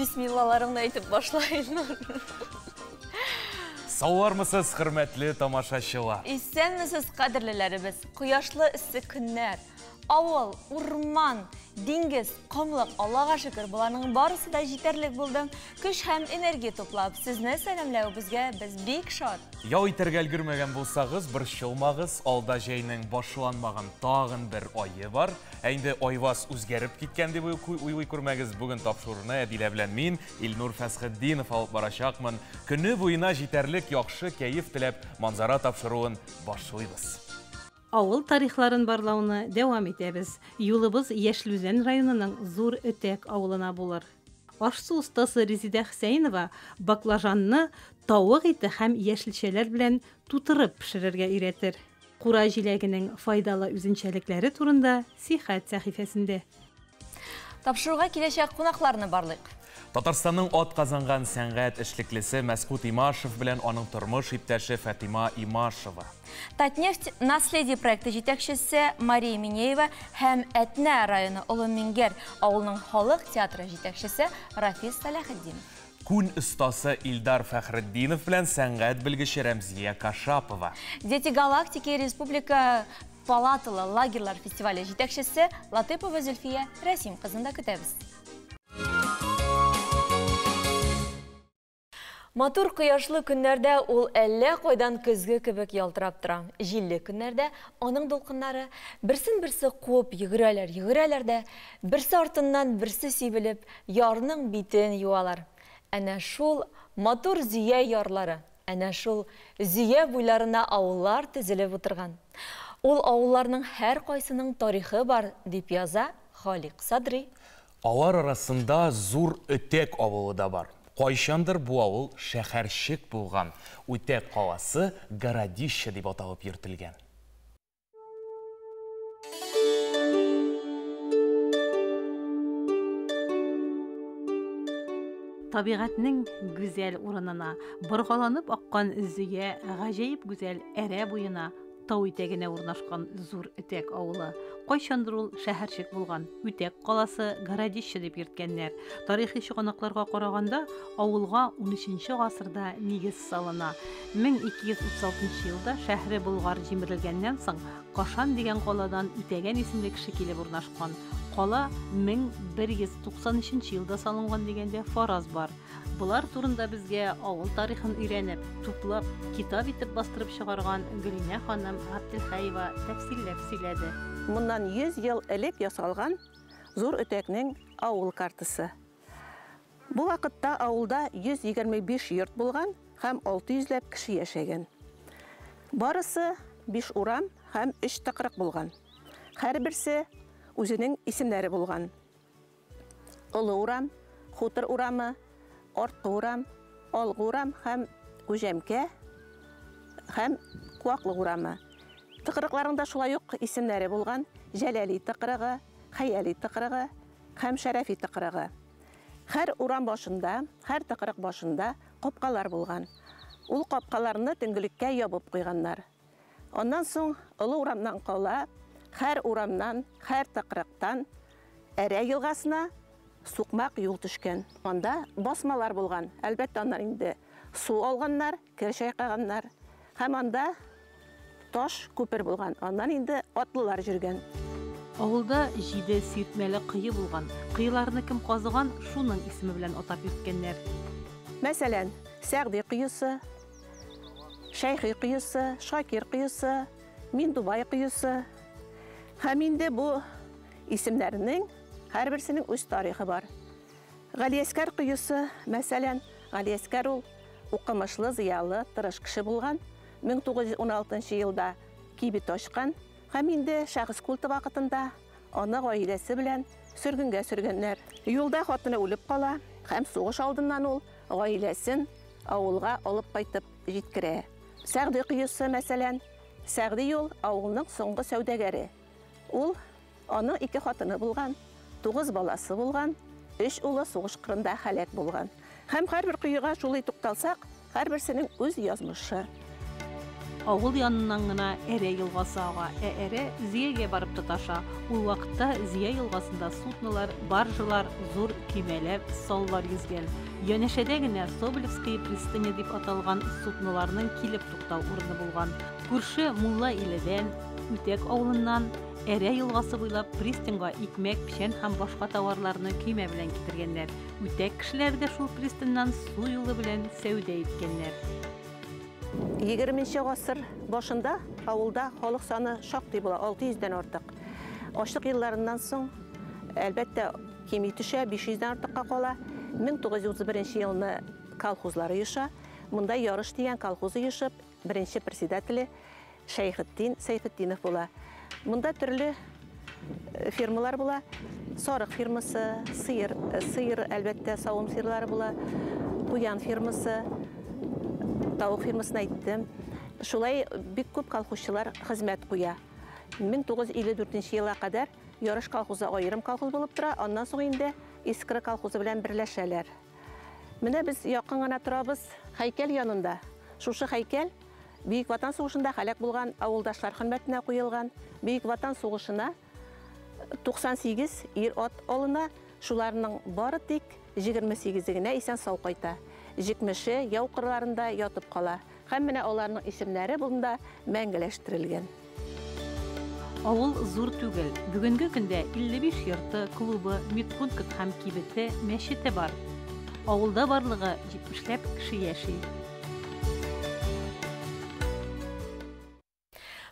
Бисмиллаларыңны әйтеп башлайын. Саулармысыз, хөрмәтле тамашачылар. Исәнмесез, кадерлеләребез. Кояшлы эссе көннәр. Авыл, урман, диңгез, комлык, Аллага шөкер, буларның барысы да җитәрлек булды. Көч һәм энергия топлап, сезне сәламләүебезгә без бик шат. Яу итәргә өлгермәгән булсагыз, борчылмагыз, алда җәйнең башланмаган тагын бер айы бар. Инде айвас үзгәреп киткән дип уйлый күрмәгез. Бүген тапшыруны Әдилә белән мин, Илнур Фәсхетдинов алып барачакмын. Көне буена җитәрлек яхшы кәеф теләп, манзара тапшыруын башлыйбыз. Авыл тарихларын барлауны дәвам итәбез. Юлыбыз Яшелүзән районының Зур Өтәк авылына булыр. Ашсу ustaсы Резида Хусейнова баклажанны тавык ите һәм яшелчәләр белән тутырып пешерергә өйрәтер. Кура җиләгенең файдалы үзенчәлекләре турында Сихәт сәхифәсендә. Тапшыруга киләчәк кунакларны барлыйк. Татарстанның ат казанган сәнгать эшлеклесе Мәскут Имашев белән аның тормыш иптәше Фатима Имашева. Татнефть наследие проекты җитәкчесе Мария Минеева һәм Әтнә районы Олы Мингәр авылының халык театры җитәкчесе Рафис Салахетдинов. Күн остасы Илдар Фәхретдинов белән сәнгать белгече Рәмзия Кашапова. Дети галактики республика палаталы лагерьлар фестивале җитәкчесе Латыпова Зөлфия Рәсим кызында көтәбез. Матур кояшлы көннәрдә ул әллә кайдан көзге кебек ялтырап тора. Җилле көннәрдә аның дулкыннары берсен-берсе куып йөгерәләр дә, берсе артыннан берсе сибелеп, ярның битен юалар. Әнә шул матур зөя ярлары, әнә шул зөя буйларына авыллар тезелеп утырган. Ул авылларның һәр кайсының тарихы бар, дип яза Халик Садри. Алар арасында Зур Өтәк авылы да бар. Кайчандыр бу авыл шәһәрчек булган. Үтәк каласы Городище дип аталып йөртелгән. Табигатьнең гүзәл урынына, боргаланып аккан зөя гаҗәеп гүзәл әрә буена, тау итәгенә урнашкан Зур Өтәк авылы. Кайчандыр ул шәһәрчек булган. Үтәк каласы Городище дип йөрткәннәр. Тарихи чыганакларга караганда, авылга 13нче гасырда нигез салына. 1236 елда шәһре Болгар җимерелгәннән соң, Кашан дигән каладан Үтәгән исемле кеше килеп урнашкан. Кала 1193 елда салынган дигәндә фараз бар. Булар турында безгә авыл тарихын өйрәнеп, туплап, китап итеп бастырып чыгарган Гөлинә ханым Абделхаева тәфсилләп сөйләде. Моннан 100 ел элек ясалган Зур Өтәкнең авыл картасы. Бу вакытта авылда 125 йорт булган һәм 600ләп кеше яшәгән. Барысы 5 урам һәм 3 тыкрык булган. Һәрберсе үзенең исемнәре булган. Олы урам, Хутыр урамы, Артқы урам, Алгы урам һәм Күҗәмкә һәм Куаклы урамы. Тыкрыкларында шулай ук исемнәре булган: Җәләли тыкрыгы, Хәяли тыкрыгы һәм Шәрәфи тыкрыгы. Һәр урам башында, һәр тыкрык башында капкалар булган. Ул капкаларны төнгелеккә ябып куйганнар. Аннан соң Олы урамнан кала, һәр урамнан, һәр тыкрыктан Әрә елгасына Сукмак юл төшкән. Анда басмалар булган. Әлбәттә, аннан инде су алганнар, кер чайкаганнар. Һәм анда таш күпер булган. Аннан инде атлылар жүргән. Авылда 7 сиртмәле кыйы булган. Кыйларны кем казыган, шуның исеме белән атап йөрткәннәр. Мәсәлән, Сәгъди кыйысы, Шәйхи кыйысы, Шакир кыйысы, Миндубай кыйысы. Һәм инде бу исемнәрнең һәрберсенең үз тарихы бар. Галиәскәр кыйысы, мәсәлән, Галиәскәр ул укымышлы, зыялы, тырыш кеше булган. 1916 елда кибет ачкан һәм инде шәхес культы вакытында аны гаиләсе белән сөргөнгә сөргәннәр. Юлда хатыны үлеп кала һәм сугыш алдыннан ул гаиләсен авылга алып кайтып җиткерә. Сәгъди кыйысы, мәсәлән, Сәгъди ул авылның соңгы сәүдәгәре. Ул аның 2 хатыны булган, 9 баласы булган, 3 улы сугыш кырында һәлак булган. Һәм һәрбер кыйга шулай тукталсак, һәрберсенең үз язмышы. Авыл янынан гына Әре елгасы ага, Әре Зиягә барып тоташа. Ул вакытта Зия елгасында суднолар, баржалар, зур кемәләр, саллар йөзгән. Янәшәдә генә Соболевская пристане дип аталган судноларның килеп туктау урыны булган. Күрше Мулла иледән, Үтәк авылыннан Әре елгасы буйлап пристаньга икмәк, печән һәм башка товарларны көймә белән китергәннәр. Үтәк кешеләр дә шул пристаньнан су юлы белән сәүдә иткәннәр. 20-нче гасыр башында авылда халык саны шактый була, 600-дән артык. Ачлык елларыннан соң, әлбәттә, кими төшә, 500-дән артыкка кала. 1931 елны колхозлар оеша. Монда ярыш дигән колхоз оешып, беренче председателе Шәйхетдин Сәйфетдинов була. Монда төрле фирмалар була. Сарык фирмасы, сыер әлбәттә, савым сыерлары була. Куян фирмасы, тауык фирмасын әйттем. Шулай бик күп колхозчылар хезмәт куя. 1954 елга кадәр ярыш колхозы аерым колхоз булып тора. Аннан соң инде Искре колхозы белән берләшәләр. Менә без якын гына торабыз һәйкәл янында. Шушы һәйкәл Бөек Ватан сугышында һәлак булган авылдашлар хөрмәтенә куелган. Бөек Ватан сугышына 98 ир-ат алына, шуларның бары тик 28-і генә исән сау кайта. 70-е яу кырларында ятып кала. Һәм менә аларның исемнәре бунда мәңгеләштерелгән. Авыл зур түгел. Бүгенге көндә 55 йорты, клубы, медпункт һәм кибете, мәчете бар. Авылда барлыгы 70ләп кеше яши.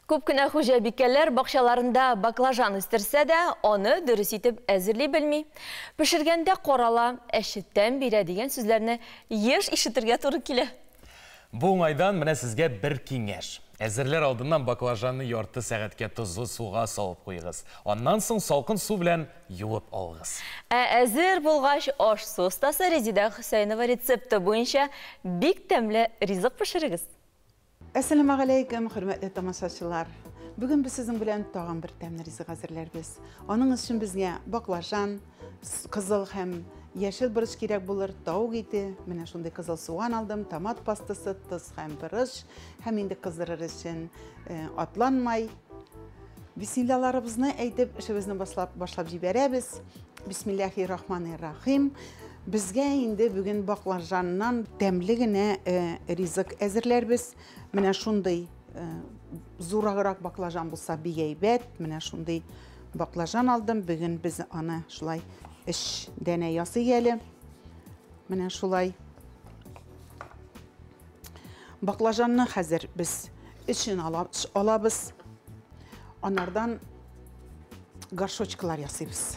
Күп кенә хуҗабикәләр бакчаларында баклажан үстерсә дә, аны дөрес итеп әзерли белми. Пешергәндә карала, әшеттән бирә дигән сүзләрне еш ишетергә туры килә. Бу уңайдан менә сезгә бер киңәш. Әзерләр алдыннан баклажанны ярты сәгатькә тозлы суга салып куйыгыз. Аннан соң салкын су белән юып алыгыз. Әзер булгач, аш состасы Резида Хөсәйнова рецепты буенча бик тәмле ризык пешерегез. Әссәламу алейкум, хөрмәтле тамашачылар. Бүген без сезнең белән тагын бер тәмле ризык әзерләрбез. Аның өчен безгә баклажан, кызыл һәм яшел борыч кирәк булыр, тауык ите, менә шундый кызыл суган алдым, томат пастасы, тоз һәм борыч, һәм инде кыздырыр өчен атланмай. Бисмиллаларыбызны әйтеп, эшебезне башлап җибәрәбез. Бисмиллаһир-рахманир-рахим. Безгә инде бүген баклажаннан тәмле генә ризык әзерләрбез. Менә шундый зураграк баклажан булса бик әйбәт. Менә шундый баклажан алдым. Бүген без аны шулай эш дәнә ясый әле. Менә шулай баклажанны хәзер без эшен алабыз. Анардан горшочкалар ясыйбыз.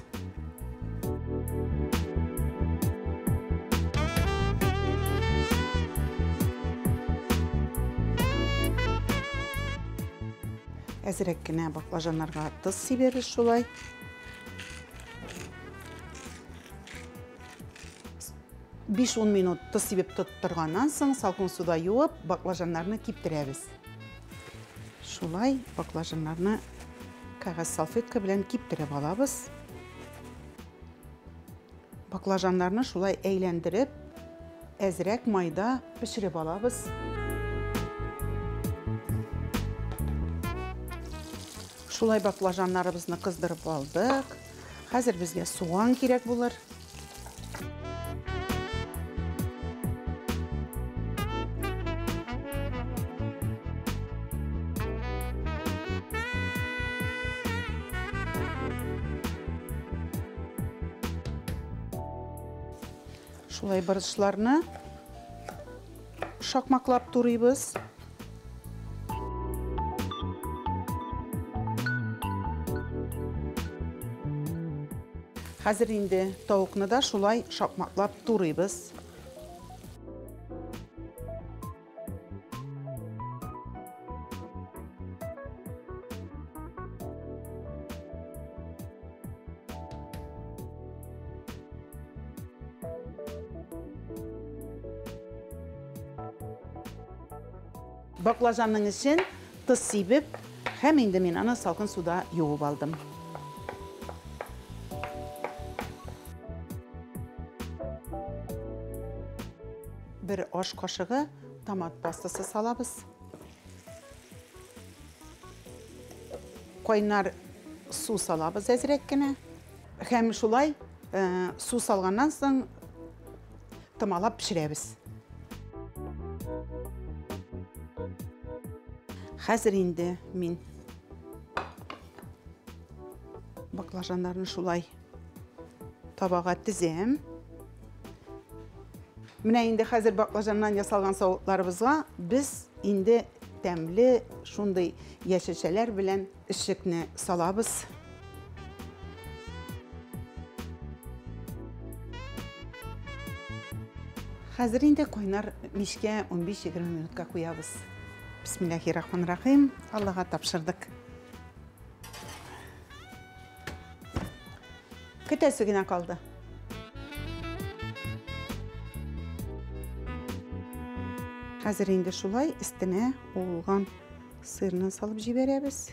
Әзерәк кенә баклажаннарга тоз сибербез шулай. Биш-ун минут тоз сибеп тоттырганнан соң салкын суда юып, баклажаннарны киптерәбез. Шулай баклажаннарны кәгазь салфетка белән киптереп алабыз. Баклажаннарны шулай әйләндереп, әзерәк майда пешереп алабыз. Шулай баклажаннарыбызны кыздырып алдык. Хәзер безгә суган кирәк булыр. Шулай борычларны шакмаклап турыйбыз. Хәзер инде тавыкны да шулай шакмаклап турыйбыз. Баклажанның өчен тоз сибеп, һәм инде мин аны салкын суда юып алдым. Бер аш кашыгы томат пастасы салабыз. Кайнар су салабыз әзірек кенә. Һәм шулай су салганнан соң томалап пешерәбез. Хәзер инде мин баклажаннарны шулай табага тезәм. Менә инде хәзер баклажаннан ясалган савытларыбызга без инде тәмле шундый яшелчәләр белән ишекне салабыз. Хәзер инде кайнар мишкә 15-20 минутка куябыз. Бисмиллаһир-рахманир-рахим. Аллаһка тапшырдык. Көтәсе генә калды. Хәзер инде шулай өстенә уылган сырны салып җибәрәбез.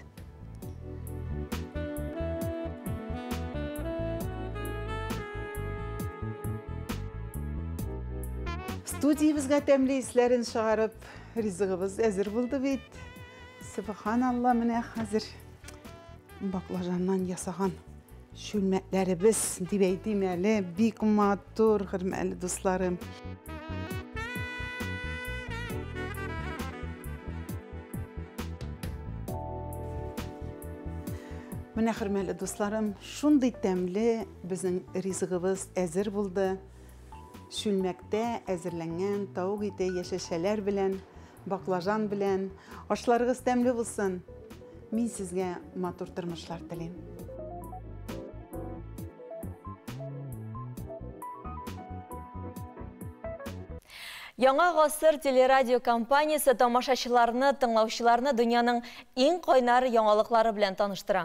Студиябызга тәмле исләрен чыгарып, ризыгыбыз әзер булды бит. Субханалла, менә хәзер баклажаннан ясаган шүлмәкләребез дип әйтим әле, бик матур, хөрмәтле дусларым. Менә хөрмәтле дусларым, шундый тәмле безнең ризыгыбыз әзер булды. Шүлмәктә әзерләнгән тауык ите яшелчәләр белән, баклажан белән. Ашларыгыз тәмле булсын. Мин сезгә матур тормышлар телим. Яңа гасыр телерадио компаниясы тамашачыларны, тыңлаучыларны дөньяның иң кайнар яңалыклары белән таныштыра.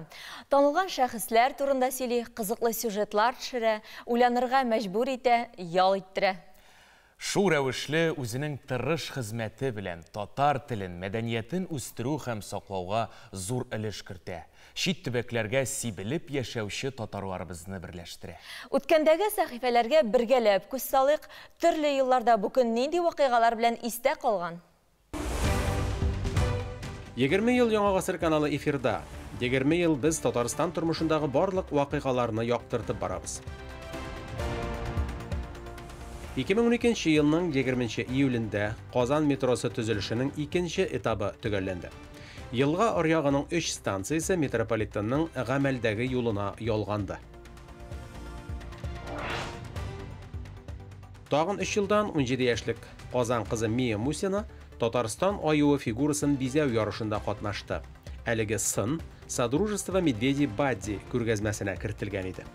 Танылган шәхесләр турында сөйли, кызыклы сюжетлар төшерә, уйланырга мәҗбүр итә, ял иттерә. Шу рәвешле үзенең тырыш хезмәте белән татар телен, мәдәниятен үстерү һәм саклауга зур өлеш кертә. Шит төбәкләргә сибелеп яшәүче татарларыбызны берләштерә. Үткәндәге сәхифәләргә бергәләп күз салыйк, төрле елларда бу көн нинди вакыйгалар белән истә калган? 20 ел Яңа гасыр каналы эфирда. 20 ел без Татарстан тормышындагы барлык вакыйгаларны яктыртып барабыз. 2012 елның 20 июлендә Казан метросы төзелешенең 2нче этабы төгәлләнде. Елга аръягының 3 станциясе метрополитенның гамәлдәге юлына ялганды. Тагын 3 елдан 17 яшьлек Казан кызы Мия Мусина Татарстан аюы фигурасын бизәү ярышында катнашты. Әлеге сын Содружество Медведей Бадди күргәзмәсенә кертелгән иде.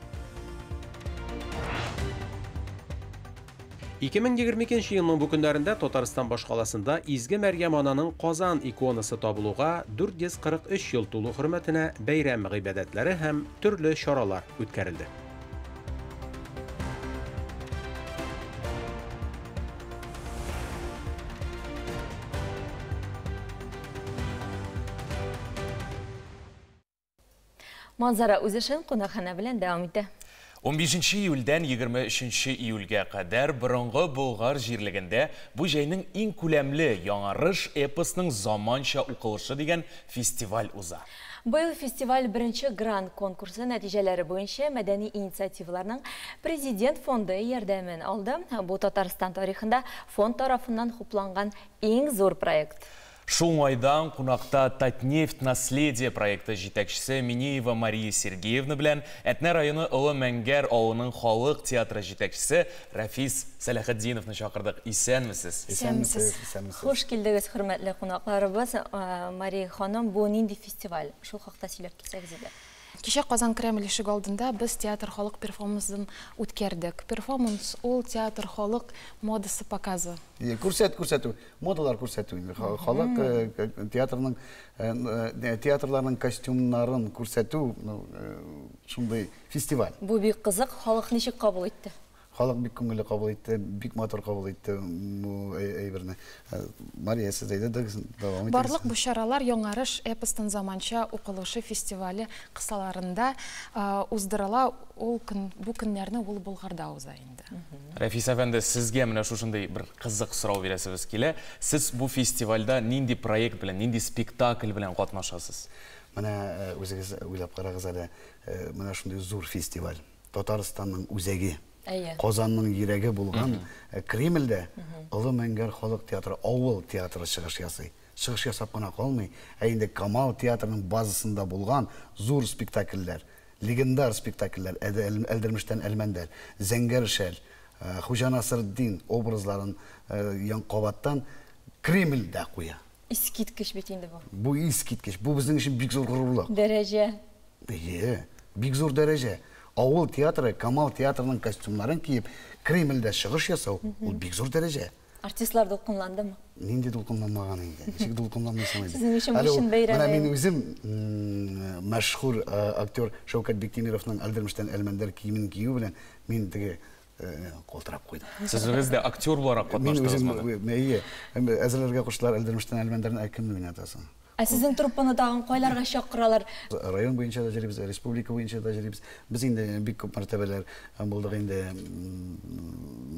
2022 елның бу көннәрендә Татарстан башкаласында Изге Мәрьям ананың Казан иконасы табылуга 443 ел тулу хөрмәтенә бәйрәм гыйбадәтләре һәм төрле чаралар үткәрелде. Манзара үзешен кунакхана белән дәвам итә. 15 июльдән 23 июльгә кадәр борынгы Болгар җирлегендә бу җәйнең иң күләмле яңарыш эпосның заманча укылышы дигән фестиваль уза. Быел фестиваль беренче грант конкурсы нәтиҗәләре буенча мәдәни инициативаларның президент фонды ярдәмен алды. Бу Татарстан тарихында фонд тарафыннан хупланган иң зур проект. Шул айдан кунакта Татнефть наследие проекты җитәкчесе Минеева Мария Сергеевна белән Әтнә районы Олы Мәңгәр авылының халык театры җитәкчесе Рафис Сәләхетдиновны чакырдык. Исәнмесез? Исәнмесез. Хуш килдегез, хөрмәтле кунакларыбыз. Мария ханым, бу нинди фестиваль? Шул хакта сөйләп китсәгез иде. Кичә Казан Кремль ишек алдында без театр халык перформансын үткәрдек. Перформанс ул театр халык модасы показы. Күрсәтү, модалар күрсәтү. Халык театрларның костюмнарын күрсәтү, шундый фестиваль. Бу бик кызык, халык ничек кабул итте? Халык бик күңелле кабул итте, бик матур кабул итте бу әйберне. Мария, сез әйтегез, дәвам итегез. Барлык бу чаралар яңарыш эпостың заманча укылышы фестивале кысаларында уздырыла. Ул бу көннәрне ул Болгарда уза инде. Рафис әфәнде, сезгә менә шушындай бер кызык сорау бирәсебез килә. Сез бу фестивальдә нинди проект белән, нинди спектакль белән катнашасыз? Менә үзегез уйлап карагыз әле, менә шундый зур фестиваль. Татарстанның үзәге, Казанның йөрәге булган Кремльдә Олы Мәңгәр халык театры, авыл театры чыгыш ясый. Чыгыш ясап кына калмый, инде Камал театрының базасында булган зур спектакльләр, легендар спектакльләр, Әлдермештән Әлмәндәр, Зәңгәр шәл, Хуҗа Насретдин образларын Янкабаттан Кремльдә куя. Искиткеч бит инде бу. Бу искиткеч. Бу безнең өчен бик зур горурлык. Дәрәҗә. Бик зур дәрәҗә. Авыл театры, Камал театрының костюмнарын киеп, Кремльдә чыгыш ясау, ул бик зур дәрәҗә. Артистлар дулкынландымы? Нинди дулкынланмаган инде. Ничек дулкынланмыйсың инде? Сезнең өчен бу чын бәйрәм. Менә мин үзем мәшһүр актер Шәүкәт Биктимировның Әлдермештән Әлмәндәр киемен кию белән мин теге калтырап куйдым. Сез үзегез дә актер буларак катнаштыңызмы? Мин әзерләргә куштылар Әлдермештән Әлмәндәрне кемне уйнатасың? Сезнең труппаны тагын кайларга чакыралар? Район буенча да җырыбыз, республика буенча да җырыбыз. Без инде бик күп мәртәбәләр булдык инде,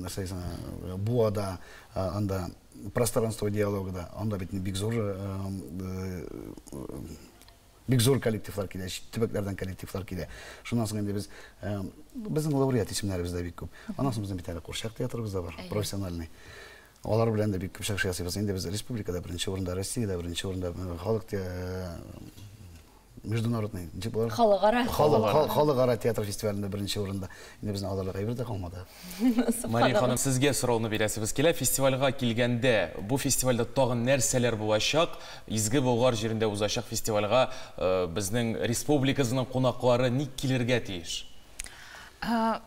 нәрсәйсәң, Буада, анда пространство диалогда, анда бит бик зур коллективлар килә, төбәкләрдән коллективлар килә. Шуннан соң инде безнең лауреат исемнәребез дә бик күп. Аннан соң безнең бит әле Курчак театрыбыз да бар, профессиональный. Алар белән дә бик күп чыгыш ясыйбыз. Инде без республикада беренче урында, Россиядә беренче урында, халык международный, халыкара театр фестивалендә беренче урында. Инде безнең аларлык әйбер дә калмады. Мария ханым, сезгә сорауны бирәсебез килә. Фестивальгә килгәндә, бу фестивальдә тагын нәрсәләр булачак? Изге Болгар җирендә узачак фестивальгә безнең республикабызның кунаклары ник килергә тиеш?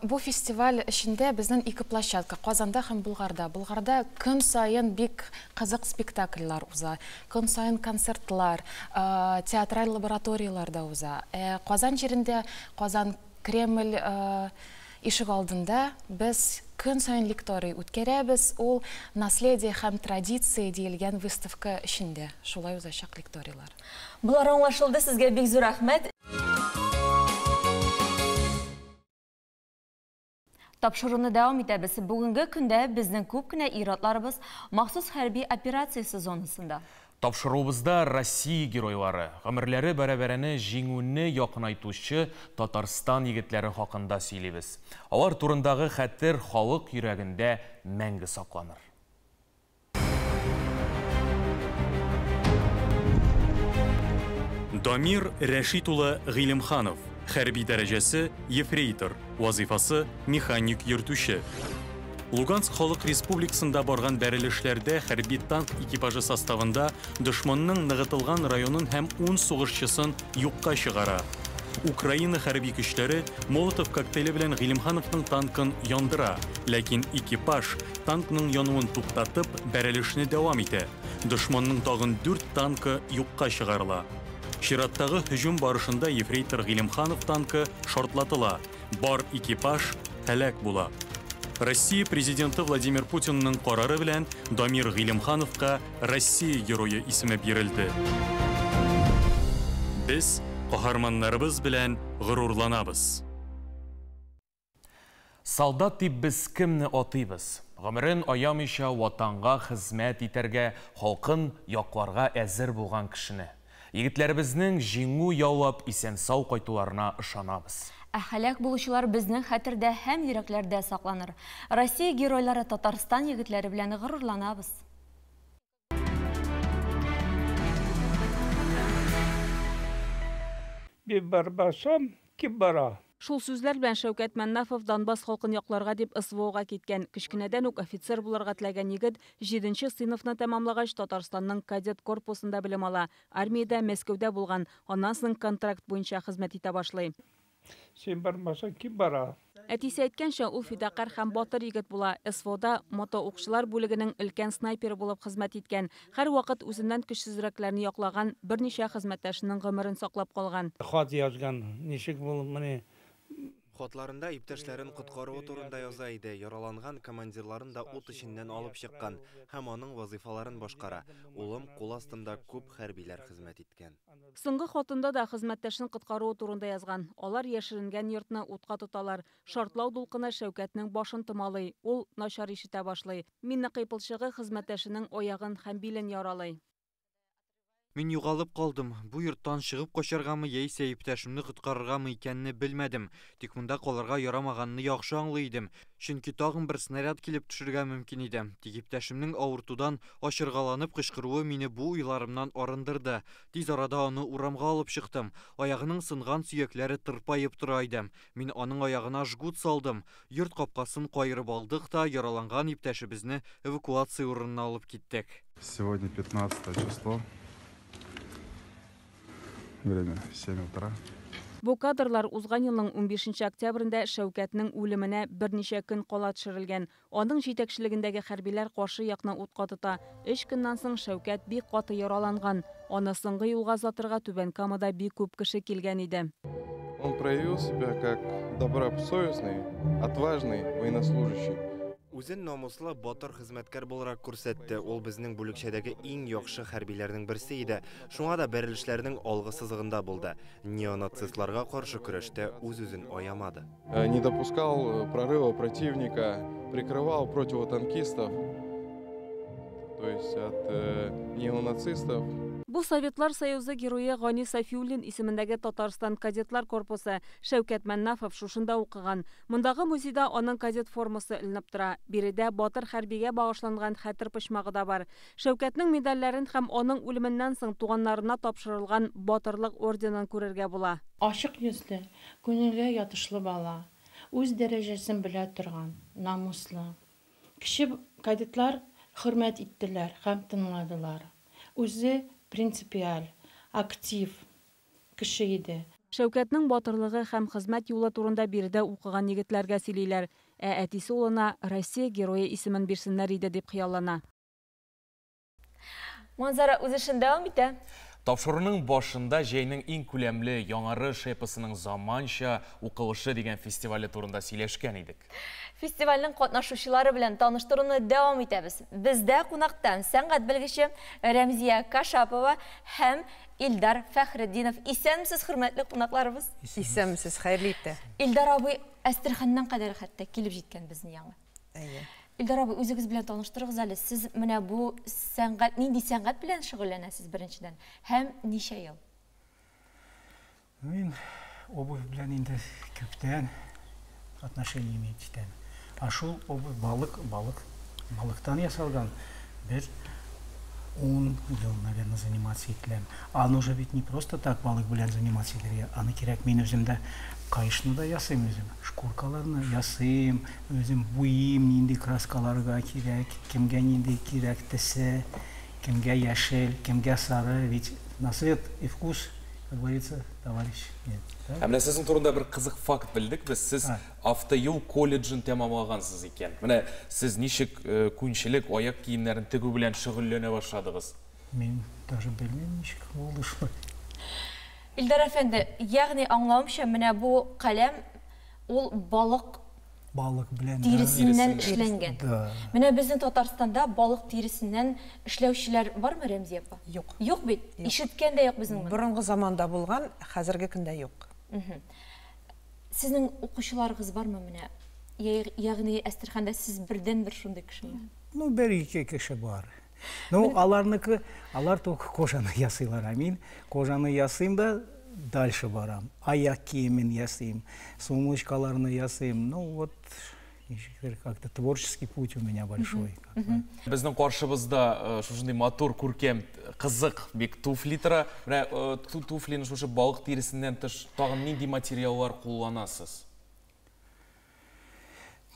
Бу фестиваль эчендә безнең ике площадка, Казанда һәм Булгарда. Булгарда көн сайын бик кызык спектакльләр уза, көн сайын концертлар, театраль лабораториялар да уза. Казан җирендә, Казан Кремль ишек алдында без көн сайын лекторий үткәрәбез. Ул наследие һәм традиция диелгән выставка эчендә. Шулай узачак лекторийлар. Булар аңлашылды, сезгә бик зур рәхмәт. Тапшыруны дәвам итәбез. Бүгенге көндә безнең күп кенә ир-атларыбыз махсус хәрби операциясе зонасында. Тапшыруыбызда Россия геройлары, гомерләре бәрабәренә җиңүне якынайтучы Татарстан егетләре хакында сөйлибез. Алар турындагы хәтер халык йөрәгендә мәңге сакланыр. Дамир Рәшит улы Гыйлемханов. Хәрби дәрәҗәсе ефрейтор, вазифасы механик йөртүче. Луганск халык республикасында барган бәрелешләрдә хәрби танк экипажы составында дошманның ныгытылган районын һәм 10 сугышчысын юкка чыгара. Украина хәрби көчләре Молотов коктейли белән Гыйлемхановның танкын яндыра, ләкин экипаж танкның януын туктатып, бәрелешне дәвам итә. Дошманның тагын 4 танкы юкка чыгарыла. Чираттагы һөҗүм барышында ефрейтор Гыйлемханов танкы шартлатыла. Бар экипаж һәлак була. Россия президенты Владимир Путинның карары белән Дамир Гыйлемхановка Россия герое исеме бирелде. Без каһарманнарыбыз белән горурланабыз. Солдат дип без кемне атыйбыз? Гомерен аямыйча ватанга хезмәт итәргә, халкын якларга әзер булган кешене. Егетләребезнең җиңү яулап исән-сау кайтуларына ышанабыз. Һәлак булучылар безнең хәтердә һәм йөрәкләрдә сакланыр. Россия геройлары Татарстан егетләре белән горурланабыз. Bir барбасам, ким бара. Шул сүзләр белән Шәүкәт Мәннафов Донбасс халкын якларга дип СВОга киткән. Кечкенәдән үк офицер булырга теләгән егет 7нче сыйныфны тәмамлагач Татарстанның кадет корпусында белем ала. Армиядә Мәскәүдә булган. Аннан соң контракт буенча хезмәт итә башлый. Сен бармасаң, ким бара? Әтисе әйткәнчә, ул фидакар һәм батыр егет була. СВОда мотоукчылар бүлегенең өлкән снайперы булып хезмәт иткән. Һәр вакыт үзеннән көчсезрәкләрне яклаган, берничә хезмәттәшенең гомерен саклап калган. Хат язган, ничек булып менә Хатларында иптәшләрен коткаруы турында яза иде, яраланган командирларын да ут эченнән алып чыккан һәм аның вазифаларын башкара. Улым кул астында күп хәрбиләр хезмәт иткән. Соңгы хатында да хезмәттәшен коткаруы турында язган. Алар яшеренгән йортны утка тоталар. Шартлау дулкыны Шәүкәтнең башын томалый. Ул начар ишетә башлый. Минне кыйпылчыгы хезмәттәшенең аягын һәм билен яралый. Мин югалып калдым. Бу йорттан чыгып качаргамы яисә иптәшемне коткарыргамы икәнне белмәдем. Тик монда калырга ярамаганны яхшы аңлый идем. Чөнки тагын бер снаряд килеп төшәргә мөмкин иде. Тик иптәшемнең авыртудан ачыргаланып кычкыруы мине бу уйларымнан арындырды. Тиз арада аны урамга алып чыктым. Аягының сынган сөякләре тырпаеп тора иде. Мин аның аягына жгут салдым. Йорт капкасын кайрып алдык та яраланган иптәшебезне эвакуация урынына алып киттек. Сегодня 15 число. Время 7 утра. Бу кадрлар узган елның 15 октябрендә Шәүкәтнең үлеменә берничә көн кала төшерелгән. Аның җитәкчелегендәге хәрбиләр каршы якны утка тота. 3 көннән соң Шәүкәт бик каты яраланган. Аны соңгы юлга озатырга Түбән Камада бик күп кеше килгән иде. Он проявил себя как добросовестный, отважный военнослужащий. Үзен намуслы батыр хезмәткәр буларак күрсәтте. Ул безнең бүлекчәдәге иң яхшы хәрбиләрнең берсе иде. Шуңа да бәрелешләрнең алгы сызыгында булды. Неонацистларга каршы көрәштә үз-үзен аямады. Не допускал прорыва противника, прикрывал противотанкистов, то есть от неонацистов. Бу Советлар Союзы герое Гани Сафиуллин исемендәге Татарстан кадетлар корпусы Шәүкәт Мәннафов шушында укыган. Мондагы музейда аның кадет формасы эленеп тора. Биредә батыр хәрбигә багышланган хәтер почмагы да бар. Шәүкәтнең медальләрен һәм аның үлеменнән соң туганнарына тапшырылган батырлык орденын күрергә була. Ашык йөзле, күңелгә ятышлы бала, үз дәрәҗәсен белә торган, намуслы. Кеше кадетлар хөрмәт иттеләр һәм тыңладылар. Үзе принципиаль, актив кеше иде. Шәүкәтнең батырлыгы һәм хезмәт юлы турында биредә укыган егетләргә сөйлиләр. Әтисе улына Россия герое исемен бирсеннәр иде дип хыяллана. Манзара үз эшен дәвам итә. Тапшыруның башында җәйнең иң күләмле яңары шепасының заманча укылышы дигән фестивале турында сөйләшкән идек. Фестивальнең катнашучылары белән таныштыруны дәвам итәбез. Бездә кунакта сәнгать белгече Рәмзия Кашапова һәм Илдар Фәхретдинов. Исәнмесез, хөрмәтле кунакларыбыз? Исәнмесез, хәерле итә. Илдар абый Әстерханнан кадәр хәтта килеп җиткән безнең яңа. Илдар абый, үзегез белән таныштырыгыз әле. Сез менә бу сәнгать, нинди сәнгать белән шөгыльләнәсез беренчедән? Һәм ничә ел? Мин обувь белән инде күптән отношение имеет итәм. Шул обувь балыктан ясалган. Бер 10 ел, наверное, заниматься итәм. Аны уже бит не просто так балык белән заниматься итәргә. Аны кирәк, мин үземдә кайышны да ясыйм үзем. Шкуркаларны ясыйм, үзем буйым, нинди краскаларга кирәк, кемгә нинди кирәк тесе, кемгә яшел, кемгә сары, ведь на свет и вкус, как говорится, товарищ. Менә сезнең турында бер кызык факт белдек. Без сез автоюл колледжын тәмамлагансыз икән. Менә сез ничек күнчелек, аяк киемнәрен тегү белән шөгыльләнә башладыгыз? Мен даже белмим ничек булды шулай. Илдар әфәнде, ягъни аңлавымча, менә бу каләм ул балык белән тиресеннән эшләнгән. Менә безнең Татарстанда балык тиресеннән эшләүчеләр бармы, Рәмзия апа? Юк. Юк бит. Ишеткән дә юк безнең. Борынгы заманда булган, хәзерге көндә юк. Сезнең укучыларыгыз бармы менә? Ягъни Әстерханда сез бердән бер шундый кешеме? Ну, бер-ике кеше бар. Ну, алар только кожаны ясыйлар, а мин кожаны ясыйм да дальше барам. Аяк киемен ясыйм, сумочкаларны ясыйм. Ну, вот как-то творческий путь у меня большой. Безнең каршыбызда шушындый матур, күркәм, кызык бик туфли тора. Менә туфлины шушы балык тиресеннән тыш тагын нинди материаллар кулланасыз?